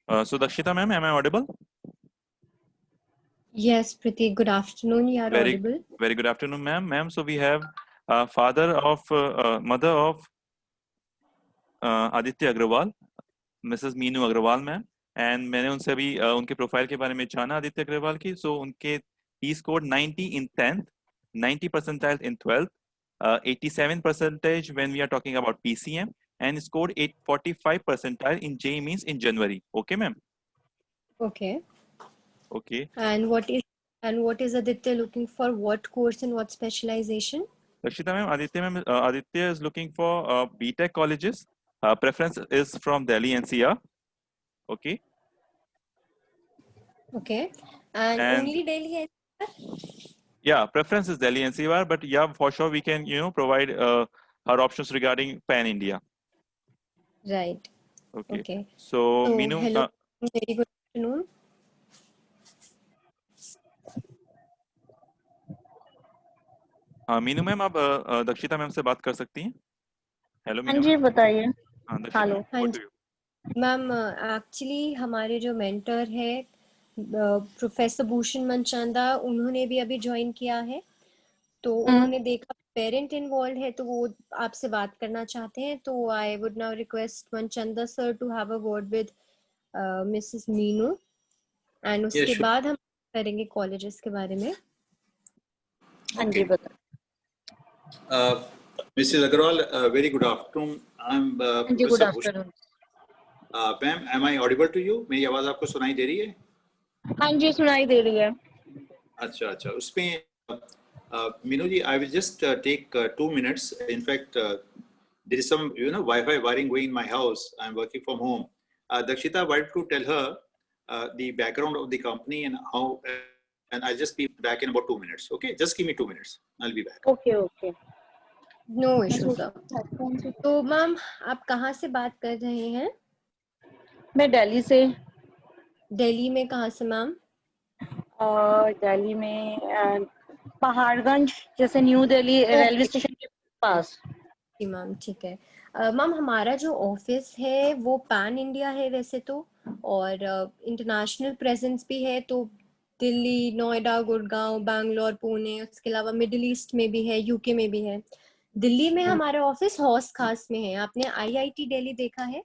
So Dakshita ma'am, am I audible? Yes, Pratik, good afternoon. You are audible. Very good afternoon, ma'am. Ma'am, so we have mother of Aditya Agrawal, Mrs. Meenu Agrawal ma'am, and मैंने उनसे अभी उनके profile के बारे में जाना आदित्य अग्रवाल की. So उनके he scored 90 in 10th, 90 percentile in 12th, 87 percentage when we are talking about PCM, and scored 845 percentile in JEE means in January. Okay, ma'am. Okay. Okay. And what is Aditya looking for? What course and what specialization? Dakshita ma'am, Aditya is looking for BTech colleges. Preference is from Delhi NCR. Okay. Okay. And only Delhi NCR? Yeah, preference is Delhi NCR, but yeah, for sure we can, provide her options regarding Pan India. Right. Okay. Okay. So Meenu, hello. Very good afternoon. Meenu ma'am आप Dakshita ma'am से बात कर सकती हैं. Hello Meenu. हाँ जी बताइए. Hello. हाँ जी ma'am, actually हमारे जो मेंटर है प्रोफेसर भूषण मनचंदा, उन्होंने भी अभी ज्वाइन किया है. तो उन्होंने देखा पेरेंट इन्वॉल्व है तो वो आपसे बात करना चाहते हैं. तो I would now request Manchanda sir to have a word with missus Meenu, and उसके बाद हम करेंगे कॉलेजेस के बारे में. हाँ जी बता. Mrs. Agarwal, very good afternoon. I'm Good afternoon. Ma'am, am I audible to you? मेरी आवाज आपको सुनाई दे रही है? हाँ जी सुनाई दे रही है. अच्छा. उसमें Meenu ji, I will just take 2 minutes. In fact, there is some Wi-Fi wiring going in my house. I'm working from home. Dakshita, why don't you tell her the background of the company and how, and I'll just be back in about 2 minutes. Okay, just give me 2 minutes. I'll be back. Okay. No issue sir. तो ma'am आप कहाँ से बात कर रहे हैं? मैं दिल्ली से. दिल्ली में कहाँ से मैम? दिल्ली में पहाड़गंज, जैसे न्यू दिल्ली रेलवे स्टेशन के पास. जी मैम, ठीक है. मैम हमारा जो ऑफिस है वो पैन इंडिया है वैसे तो, और इंटरनेशनल प्रेजेंस भी है. तो दिल्ली, नोएडा, गुड़गांव, बैंगलोर, पुणे, उसके अलावा मिडिल ईस्ट में भी है, यूके में भी है. दिल्ली में हमारा ऑफिस हौस खास में है. आपने आईआईटी दिल्ली देखा है?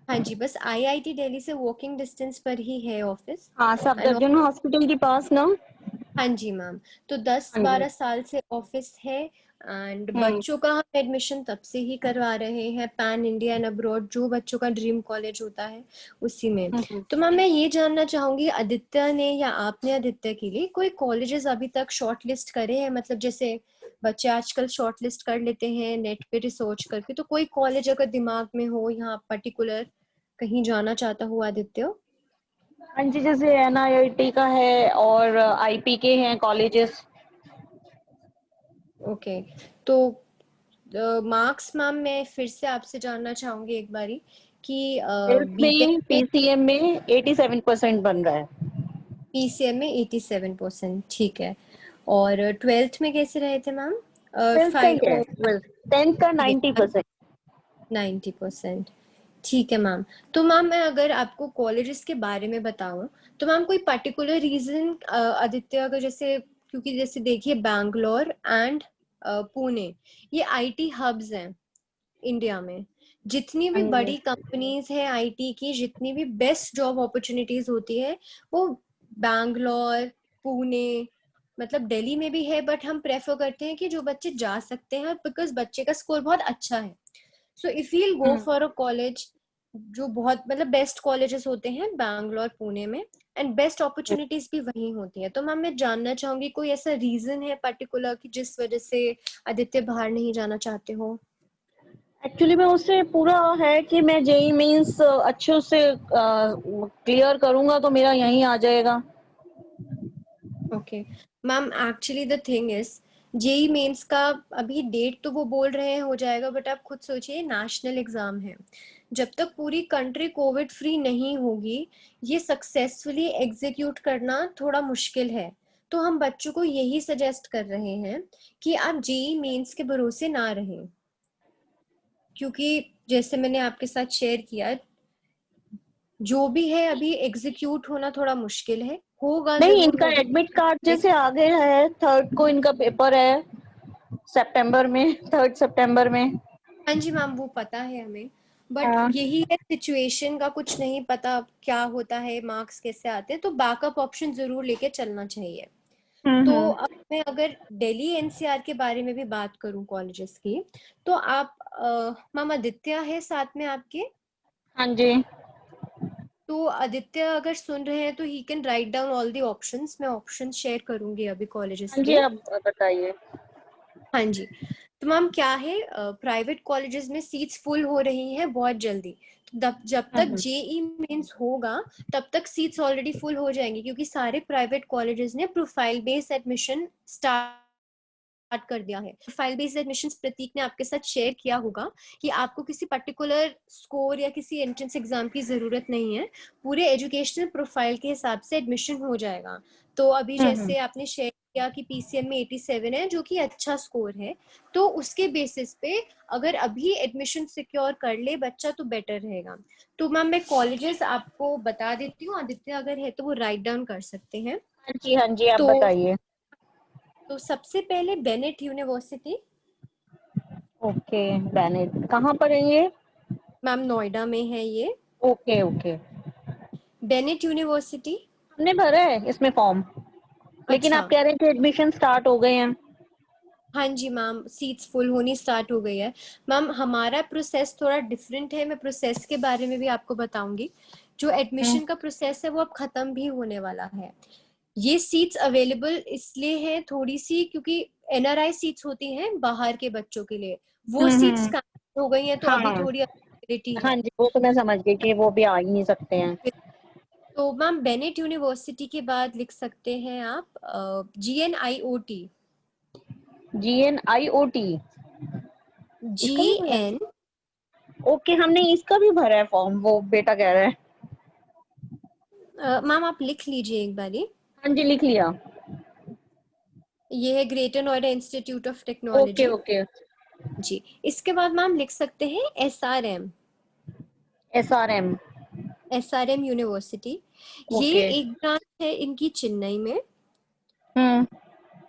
हाँ जी, बस आईआईटी दिल्ली से वॉकिंग डिस्टेंस पर ही है ऑफिस. हाँ, सफदरजंग हॉस्पिटल के पास ना. हाँ जी मैम. तो 10-12 साल से ऑफिस है, एंड बच्चों का हम एडमिशन तब से ही करवा रहे हैं पैन इंडिया एंड अब्रॉड, जो बच्चों का ड्रीम कॉलेज होता है उसी में. तो मैम मैं ये जानना चाहूंगी, आदित्य ने या आपने आदित्य के लिए कोई कॉलेजेस अभी तक शॉर्ट लिस्ट करे हैं? मतलब जैसे बच्चे आजकल शॉर्ट लिस्ट कर लेते हैं नेट पे रिसर्च करके, तो कोई कॉलेज अगर दिमाग में हो यहाँ पर्टिकुलर कहीं जाना चाहता हो आदित्य? हाँ जी, जैसे एनआईआईटी का है और आईपी के हैं कॉलेजेस. ओके. तो मार्क्स मैम मैं फिर से आपसे जानना चाहूंगी एक बारी कि में पीसीएम में 87% बन रहा है. पीसीएम में 87%, ठीक है. और 12th में कैसे रहे थे मैम? 10th का 90%. 90%, ठीक है मैम. तो मैम मैं अगर आपको कॉलेजेस के बारे में बताऊं तो मैम कोई पर्टिकुलर रीजन आदित्य, अगर जैसे, क्योंकि जैसे देखिए बैंगलोर एंड पुणे ये आईटी हब्स हैं इंडिया में. जितनी भी बड़ी कंपनीज है आईटी की, जितनी भी बेस्ट जॉब अपॉर्चुनिटीज होती है वो बैंगलोर, पुणे, मतलब दिल्ली में भी है. बट हम प्रेफर करते हैं कि जो बच्चे जा सकते हैं बिकॉज बच्चे का स्कोर बहुत अच्छा है. So if you go for a college, जो बहुत मतलब बेस्ट कॉलेजेस होते हैं बैंगलोर, पुणे में, एंड बेस्ट अपॉर्चुनिटीज भी वहीं होती है. तो मैम मैं जानना चाहूंगी कोई ऐसा रीजन है पर्टिकुलर कि जिस वजह से आदित्य बाहर नहीं जाना चाहते हो? एक्चुअली मैं उससे पूरा है कि मैं जेई मींस अच्छे से क्लियर करूंगा तो मेरा यहीं आ जाएगा. Okay ma'am, actually the thing is JEE Mains का अभी डेट तो वो बोल रहे हैं हो जाएगा, बट आप खुद सोचिए नेशनल एग्जाम है. जब तक पूरी कंट्री कोविड फ्री नहीं होगी ये सक्सेसफुली एग्जीक्यूट करना थोड़ा मुश्किल है. तो हम बच्चों को यही सजेस्ट कर रहे हैं कि आप जेई मेंस के भरोसे ना रहें, क्योंकि जैसे मैंने आपके साथ शेयर किया जो भी है अभी एग्जीक्यूट होना थोड़ा मुश्किल है, होगा नहीं, जरूर इनका होगा। एडमिट कार्ड जैसे आ गया है, 3rd को इनका पेपर है सितंबर में, 3rd सितंबर में। हाँ जी मैम, वो पता है हमें, बट हाँ। यही है सिचुएशन का कुछ नहीं पता क्या होता है, मार्क्स कैसे आते हैं, तो बैकअप ऑप्शन जरूर लेके चलना चाहिए। तो हम्म। अब मैं अगर दिल्ली एनसीआर के बारे में भी बात करूं कॉलेजेस की, तो आप मैम आदित्य है साथ में आपके, हाँ जी। तो आदित्य अगर सुन रहे हैं तो he can write down all the options, मैं ऑप्शंस शेयर करूंगी अभी कॉलेजेस हाँ जी, के। आप बताइए। हाँ जी, तो मैम क्या है, प्राइवेट कॉलेजेस में सीट्स फुल हो रही हैं बहुत जल्दी, तो जब तक हम्म। जेई मेंस होगा तब तक सीट्स ऑलरेडी फुल हो जाएंगी, क्योंकि सारे प्राइवेट कॉलेजेस ने प्रोफाइल बेस्ड एडमिशन स्टार्ट कर दिया है। प्रोफाइल बेस्ड एडमिशन प्रतीक ने आपके साथ शेयर किया होगा कि आपको किसी पर्टिकुलर स्कोर या किसी एंट्रेंस एग्जाम की जरूरत नहीं है, पूरे एजुकेशनल प्रोफाइल के हिसाब से एडमिशन हो जाएगा। तो अभी जैसे आपने शेयर किया कि पीसीएम में 87 है, जो कि अच्छा स्कोर है, तो उसके बेसिस पे अगर अभी एडमिशन सिक्योर कर ले बच्चा तो बेटर रहेगा। तो मैम मैं कॉलेजेस आपको बता देती हूँ, आदित्य अगर है तो वो राइट डाउन कर सकते हैं। हाँ जी, हाँ जी, आप तो बताइए। तो सबसे पहले बेनेट यूनिवर्सिटी, ओके, बेनेट कहाँ पर है ये? मैम नोएडा में है ये, ओके ओके। Bennett university. हमने भरा है इसमें फॉर्म, लेकिन अच्छा, आप कह रहे हैं कि एडमिशन स्टार्ट हो गए हैं। हाँ जी मैम, सीट्स फुल होनी स्टार्ट हो गई है। मैम हमारा प्रोसेस थोड़ा डिफरेंट है, मैं प्रोसेस के बारे में भी आपको बताऊंगी। जो एडमिशन का प्रोसेस है वो अब खत्म भी होने वाला है। ये सीट्स अवेलेबल इसलिए है थोड़ी सी, क्योंकि एनआरआई सीट्स होती हैं बाहर के बच्चों के लिए, वो सीट्स हम्म। कैंसिल हो गई हैं, तो अभी हाँ थोड़ी अवेलेबिलिटी हाँ है। जी, वो तो मैं समझ गई कि वो भी आ ही नहीं सकते हैं। तो मैम बेनेट यूनिवर्सिटी के बाद लिख सकते हैं आप GNIOT, GNIOT जी इसका भी भरा एन है? ओके, हमने इसका भी भरा है फॉर्म, वो बेटा कह रहा है। मैम आप लिख लीजिए एक बारी। हाँ जी, लिख लिया। ये है Greater Noida institute of okay technology. Okay. जी, इसके बाद मैम लिख सकते हैं SRM। SRM university. ये ओके। एक ब्रांच है इनकी चेन्नई में। हम्म।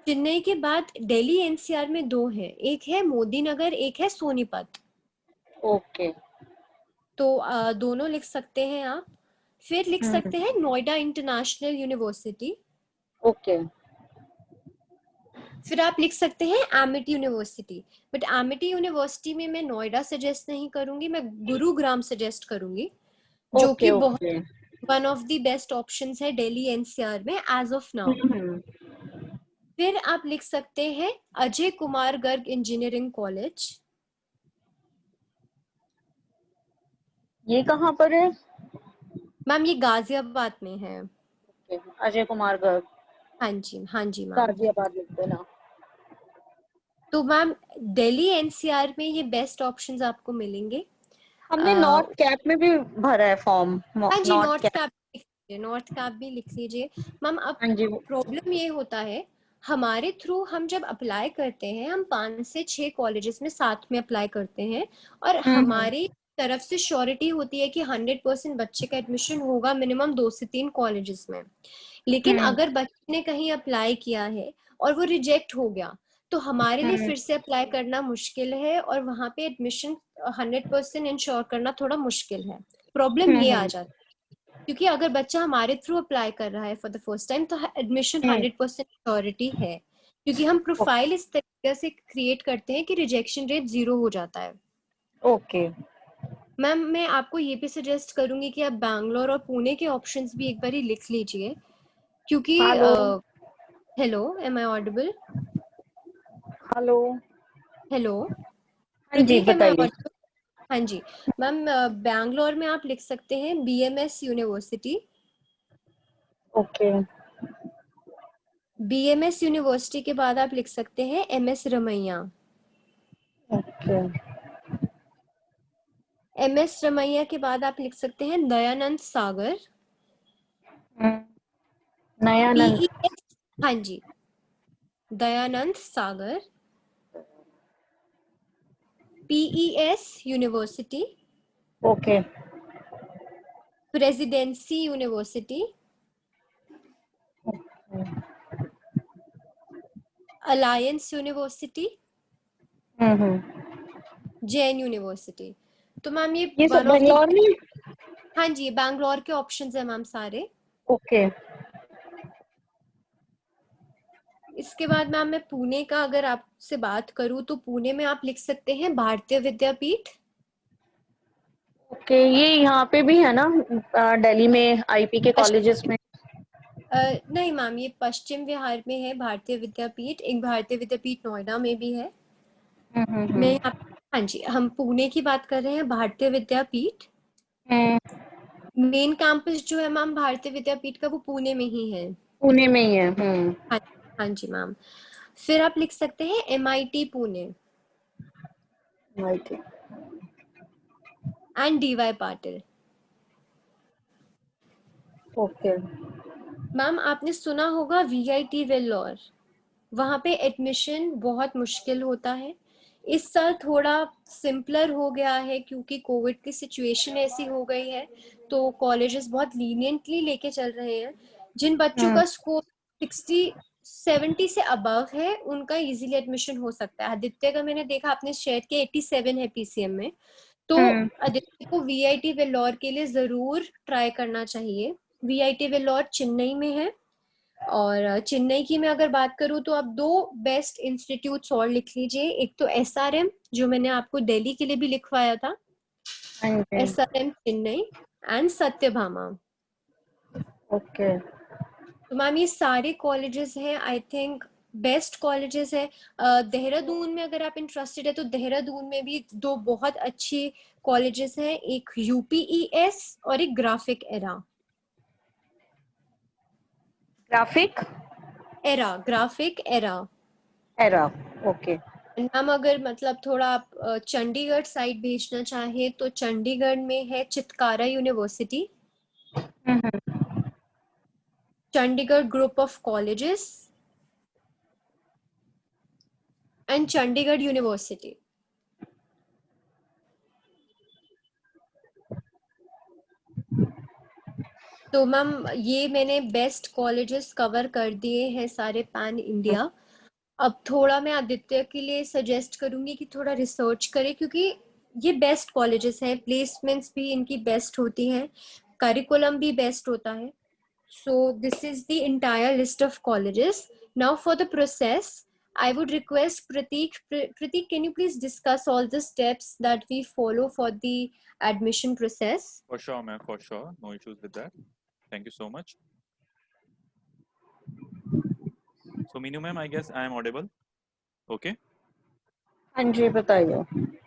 चेन्नई के बाद दिल्ली एनसीआर में दो है, एक है मोदी नगर, एक है सोनीपत। ओके। तो दोनों लिख सकते हैं आप। फिर लिख हम्म। सकते हैं नोएडा इंटरनेशनल यूनिवर्सिटी। ओके। फिर आप लिख सकते हैं Amity university, but Amity university में मैं नोएडा सजेस्ट नहीं करूंगी, मैं गुरुग्राम सजेस्ट करूंगी, जो ओके कि बहुत okay. One of the best options है दिल्ली एनसीआर में एज ऑफ नाउ। हम्म। फिर आप लिख सकते हैं अजय कुमार गर्ग इंजीनियरिंग कॉलेज। ये कहाँ पर है? मैम ये गाजियाबाद में है। ओके, अजय कुमार गर्ग, हाँ जी मैम। गाजियाबाद लिख देना। तो मैम दिल्ली एनसीआर में ये बेस्ट ऑप्शंस आपको मिलेंगे। हमने अ, नॉर्थ कैप में भी भरा है फॉर्म, हाँ जी, नॉर्थ नॉर्थ कैप। कैप लिख लीजिए, नॉर्थ कैप भी लिख लीजिए। मैम अब हाँ जी। प्रॉब्लम ये होता है, हमारे थ्रू हम जब अप्लाई करते हैं हम 5 से 6 कॉलेजेस में साथ में अप्लाई करते हैं, और हम्म। हमारी तरफ से श्योरिटी होती है कि 100% बच्चे का एडमिशन होगा मिनिमम 2 से 3 कॉलेजेस में। लेकिन हम्म। अगर बच्चे ने कहीं अप्लाई किया है और वो रिजेक्ट हो गया, तो हमारे लिए हम्म। फिर से अप्लाई करना मुश्किल है, और वहां पे एडमिशन 100% इंश्योर करना थोड़ा मुश्किल है। प्रॉब्लम ये आ हम्म। जाती है, क्योंकि अगर बच्चा हमारे थ्रू अप्लाई कर रहा है फॉर द फर्स्ट टाइम, तो एडमिशन हम्म। 100% श्योरिटी है, क्योंकि हम प्रोफाइल इस तरीके से क्रिएट करते हैं कि रिजेक्शन रेट 0 हो जाता है। ओके। मैम मैं आपको ये भी सजेस्ट करूंगी कि आप बैंगलोर और पुणे के ऑप्शंस भी एक बार ही लिख लीजिए, क्योंकि hello. Hello, am I audible? Hello. Hello हाँ जी, प्रतीक, एम आई बताइए। ऑडिबल? हाँ जी मैम, बैंगलोर में आप लिख सकते हैं BMS university. Okay. BMS university के बाद आप लिख सकते हैं MS Ramaiah. Okay. MS Ramaiah के बाद आप लिख सकते हैं दयानंद सागर। नयानंद। पीईएस, हाँ जी, Dayanand Sagar. PES university. Okay. Presidency university, Alliance university, Jain university. तो मैम ये सब वन ऑफ द, बैंगलोर में? हाँ जी, बैंगलोर के ऑप्शंस है मैम सारे। ओके। इसके बाद मैम मैं पुणे का अगर आपसे बात करूँ तो पुणे में आप लिख सकते हैं भारतीय विद्यापीठ। ओके, ये यहाँ पे भी है ना, दिल्ली में आईपी के कॉलेजेस में? नहीं मैम, ये पश्चिम बिहार में है भारतीय विद्यापीठ। एक भारतीय विद्यापीठ नोएडा में भी है। मैं यहाँ, हाँ जी, हम पुणे की बात कर रहे हैं, भारतीय विद्यापीठ। मेन कैंपस जो है मैम भारतीय विद्यापीठ का वो पुणे में ही है। पुणे में ही है। हाँ, हाँ जी मैम। फिर आप लिख सकते हैं MIT Pune and DY Patil. Okay. Ma'am आपने सुना होगा VIT वेल्लोर, वहाँ पे एडमिशन बहुत मुश्किल होता है। इस साल थोड़ा सिंपलर हो गया है क्योंकि कोविड की सिचुएशन ऐसी हो गई है, तो कॉलेजेस बहुत लीनियंटली लेके चल रहे हैं। जिन बच्चों का स्कोर 60-70 से अबव है उनका इजीली एडमिशन हो सकता है। आदित्य का मैंने देखा, आपने शेयर किया 87 है PCM में, तो आदित्य को VIT वेल्लोर के लिए जरूर ट्राई करना चाहिए। VIT वेल्लोर चेन्नई में है, और चेन्नई की मैं अगर बात करूं तो आप 2 बेस्ट इंस्टीट्यूट्स और लिख लीजिए। एक तो SRM, जो मैंने आपको दिल्ली के लिए भी लिखवाया था, SRM Chennai, and Satyabhama. Okay. तो मैम ये सारे कॉलेजेस हैं, आई थिंक बेस्ट कॉलेजेस है। देहरादून में अगर आप इंटरेस्टेड है तो देहरादून में भी 2 बहुत अच्छी कॉलेजेस हैं, एक UPES और एक graphic era. Graphic era. Okay. Ma'am अगर मतलब थोड़ा आप चंडीगढ़ साइड भेजना चाहे तो चंडीगढ़ में है Chitkara university, Chandigarh group of colleges and Chandigarh university. तो मैम ये मैंने बेस्ट कॉलेजेस कवर कर दिए हैं सारे पैन इंडिया। अब थोड़ा मैं आदित्य के लिए सजेस्ट करूंगी कि थोड़ा रिसर्च करे, क्योंकि ये बेस्ट कॉलेजेस हैं, प्लेसमेंट्स भी इनकी बेस्ट होती हैं, करिकुलम भी बेस्ट होता है। So this is the entire list of colleges. Now for the process, I would request Prateek. Prateek, can you please discuss all the steps that we follow for the admission process? For sure, ma'am. For sure, no issues with that. Thank you so much. So, Meenu ma'am, I guess I am audible. Okay. हाँ जी, बताइए।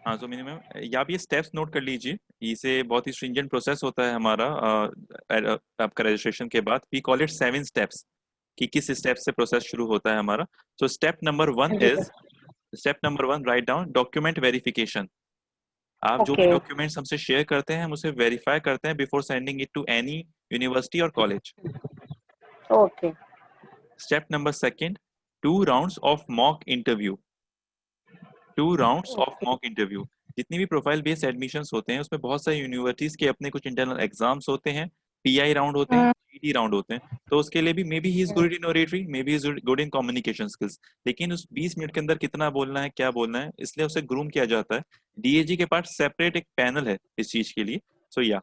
हाँ, so Meenu ma'am, या आप ये steps note कर लीजिए। इसे बहुत ही स्ट्रिंजेंट प्रोसेस होता है हमारा आपका रजिस्ट्रेशन के बाद। वी कॉल इट 7 स्टेप्स, कि किस स्टेप से प्रोसेस शुरू होता है हमारा। So step number 1 write down document verification. आप जो भी डॉक्यूमेंट्स हमसे शेयर करते हैं हम उसे वेरीफाई करते हैं before sending it to any university और college. Okay. Step number 2 rounds of mock interview. 2 rounds of mock interview. जितनी भी प्रोफाइल बेस्ड एडमिशंस होते हैं उसमें बहुत सारी यूनिवर्सिटीज के अपने कुछ इंटरनल एग्जाम्स होते हैं, PI राउंड होते हैं, GD राउंड होते हैं। तो उसके लिए भी may be he is good in oratory, may be is good in communication skills, लेकिन उस 20 मिनट के अंदर कितना बोलना है, क्या बोलना है, इसलिए उसे ग्रूम किया जाता है। DAG के पास सेपरेट एक पैनल है इस चीज के लिए। सो या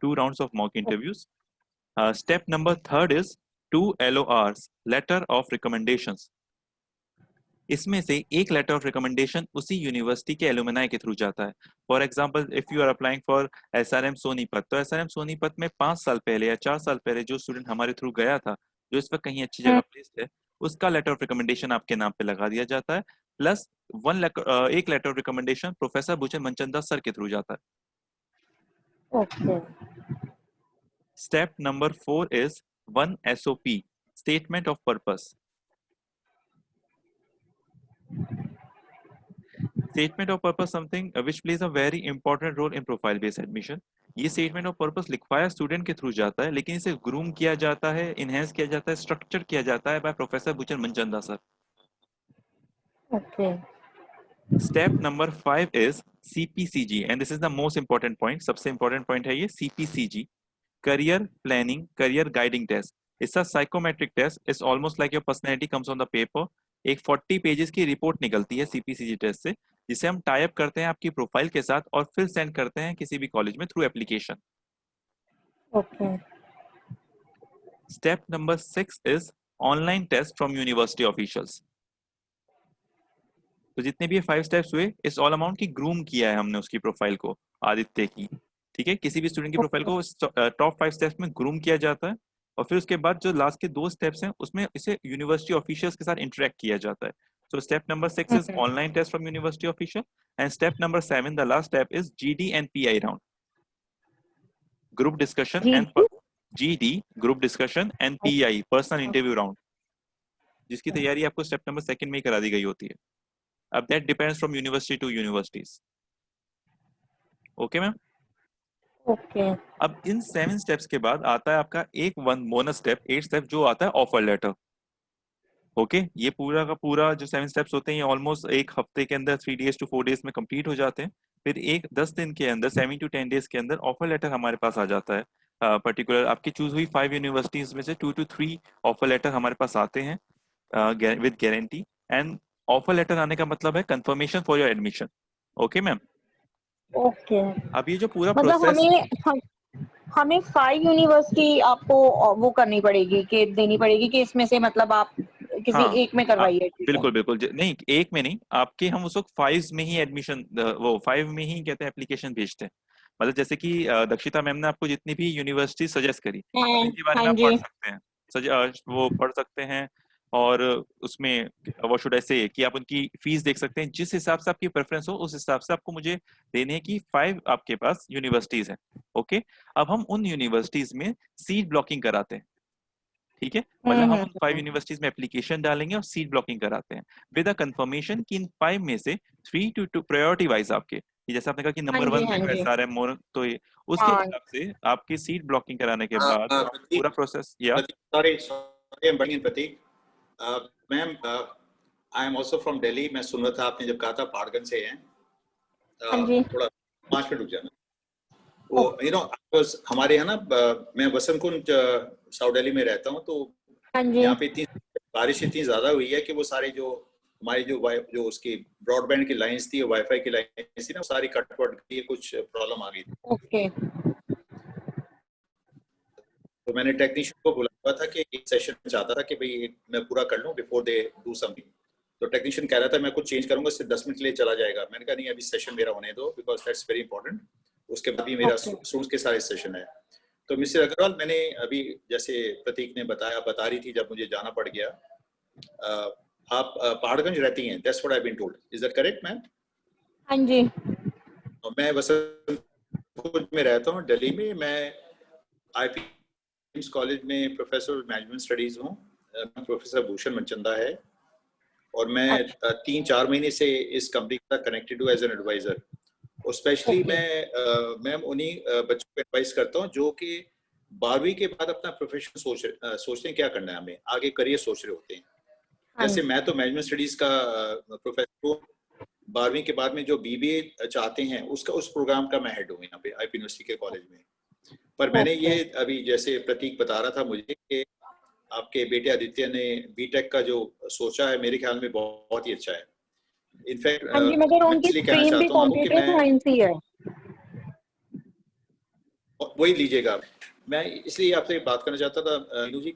2 rounds of mock interviews. Step number 3 is 2 LORs, letter of recommendations. इसमें से एक लेटर ऑफ रिकमेंडेशन उसी यूनिवर्सिटी के एलुमनाई के थ्रू जाता है। For example, if you are applying for SRM Sonipat, तो SRM सोनीपत में 5 साल पहले या 4 साल पहले जो स्टूडेंट हमारे थ्रू गया था, जो इस वक्त कहीं अच्छी जगह प्लेस्ड है, उसका लेटर ऑफ रिकमेंडेशन आपके नाम पे लगा दिया जाता है। प्लस एक letter of recommendation professor Bhushan Manchanda sir के थ्रू जाता है। Okay. Step number 4 is 1 SOP, statement of purpose. Statement of purpose something which plays a very important role in profile based admission. ये statement of purpose लिखवाया student के through जाता है, लेकिन इसे ग्रूम किया जाता है, इनहेंस किया जाता है, स्ट्रक्चर किया जाता है by professor Bhushan Manchanda sir. Okay. Step number 5 is CPCG, and this is the most important point. सबसे इंपॉर्टेंट पॉइंट है ये CPCG, career planning, career guiding test. It's a psychometric test. It's almost like your personality comes on the paper. एक 40 pages की report निकलती है CPCG test से, जिसे हम टाई अप करते हैं आपकी प्रोफाइल के साथ और फिर सेंड करते हैं किसी भी कॉलेज में through application. Okay Step number 6 is online test from university officials. तो जितने भी ये 5 स्टेप्स हुए, इस ऑल अमाउंट की ग्रूम किया है हमने उसकी प्रोफाइल को, आदित्य की. ठीक है, किसी भी स्टूडेंट की प्रोफाइल को टॉप 5 स्टेप्स में ग्रूम किया जाता है और फिर उसके बाद जो लास्ट के 2 स्टेप्स हैं उसमें इसे यूनिवर्सिटी ऑफिशियल्स के साथ इंटरेक्ट किया जाता है. So step number 6 is online test from university official, and step number 7, the last step, is GD and PI round. Group discussion and GD, group discussion, and PI, personal interview round, जिसकी तैयारी आपको step number 2 में ही करा दी गई होती है. अब that depends from university to universities. Okay ma'am? Okay अब इन 7 स्टेप्स के बाद आता है आपका एक बोनस स्टेप, 8 स्टेप, जो आता है ऑफर लेटर. ओके ये पूरा का पूरा जो 7 स्टेप्स होते हैं ये ऑलमोस्ट एक हफ्ते के अंदर 3 days to 4 days में कंप्लीट हो जाते हैं. फिर एक 10 दिन के अंदर 7 to 10 days के अंदर ऑफर लेटर हमारे पास आ जाता है. पर्टिकुलर आपकी चूज हुई 5 यूनिवर्सिटीज में से 2 to 3 ऑफर लेटर हमारे पास आते हैं with guarantee. And offer letter आने का मतलब है confirmation for your admission. Okay ma'am? Okay अब ये जो पूरा मतलब प्रोसेस हमें 5 यूनिवर्सिटी आपको वो करनी पड़ेगी कि देनी पड़ेगी कि इसमें से मतलब आप किसी हाँ, एक में करवाइए. बिल्कुल बिल्कुल नहीं, एक में नहीं, आपके हम उस वक्त 5 में ही एडमिशन, वो 5 में ही कहते हैं एप्लीकेशन भेजते हैं. मतलब जैसे कि दक्षिता मैम ने आपको जितनी भी यूनिवर्सिटी सजेस्ट करी इनके बारे में आप पढ़ सकते हैं, वो पढ़ सकते हैं. और उसमें वो शुड ऐसे कि आप उनकी फीस देख सकते हैं, जिस हिसाब से आपकी प्रेफरेंस हो उस हिसाब से आपको मुझे देने हैं कि 5 आपके पास यूनिवर्सिटीज हैं. ओके, अब हम उन यूनिवर्सिटीज में सीट ब्लॉकिंग कराते हैं. ठीक है, मतलब हम उन 5 यूनिवर्सिटीज में एप्लीकेशन डालेंगे और सीट ब्लॉकिंग कराते हैं विद अ कंफर्मेशन कि इन 5 में से 3 to 2 प्रायोरिटी वाइज आपके, जैसे आपने कहा कि नंबर 1 में SRM मोर, तो ये उसके हिसाब से आपकी सीट ब्लॉकिंग कराने के बाद पूरा प्रोसेस. या sorry I am banning Prateek. Ma'am I am also from Delhi. मैं सुन रहा था आपने जब कहा था पहाड़गंज से हैं. थोड़ा 5 मिनट रुक जाना. वो यू नो हमारे यहाँ ना मैं वसंत कुंज साउथ दिल्ली में रहता हूँ, तो यहाँ पे इतनी बारिश इतनी ज्यादा हुई है कि वो सारे जो हमारी जो उसकी ब्रॉडबैंड की लाइंस थी, वाईफाई की लाइंस थी ना, सारी कट गई, कुछ प्रॉब्लम आ गई थी. ओके तो मैंने टेक्नीशियन को बुलाया था कि एक सेशन चाहता था कि भाई मैं पूरा कर लूं बिफोर दे डू समथिंग. तो टेक्नीशियन कह रहा था मैं कुछ चेंज करूंगा, सिर्फ 10 मिनट के लिए चला जाएगा. मैंने कहा नहीं, अभी सेशन मेरा होने दो, बिकॉज दैट्स वेरी इंपॉर्टेंट. उसके बाद भी मेरा स्टूडेंट्स के सारे सेशन है. तो मिस्टर अग्रवाल, मैंने अभी जैसे प्रतीक ने बता रही थी, जब मुझे जाना पड़ गया, आप पहाड़गंज रहती हैं. That's what I have been told. Is that correct ma'am? हाँ जी. मैं वसंत में रहता हूँ दिल्ली में. मैं IPM's कॉलेज में प्रोफेसर मैनेजमेंट स्टडीज हूँ. प्रोफेसर भूषण मनचंदा है और मैं 3-4 महीने से इस कंपनी के साथ कनेक्टेड हूँ एज एन एडवाइजर. और स्पेशली मैं उन्हीं बच्चों को एडवाइस करता हूँ जो कि 12वीं के बाद अपना प्रोफेशन सोचते हैं क्या करना है, हमें आगे करियर सोच रहे होते हैं. जैसे मैं तो मैनेजमेंट स्टडीज का प्रोफेसर हूँ. 12वीं के बाद में जो BBA चाहते हैं उस प्रोग्राम का मैं हेड हूँ यहाँ पे IP यूनिवर्सिटी के कॉलेज में. पर मैंने ये अभी जैसे प्रतीक बता रहा था मुझे कि आपके बेटे आदित्य ने BTech का जो सोचा है, मेरे ख्याल में बहुत ही अच्छा है. इनफैक्ट मगर उनकी स्ट्रीम भी कंप्यूटर साइंस ही है. वही लीजिएगा. मैं इसलिए आपसे बात करना चाहता था नीनू जी.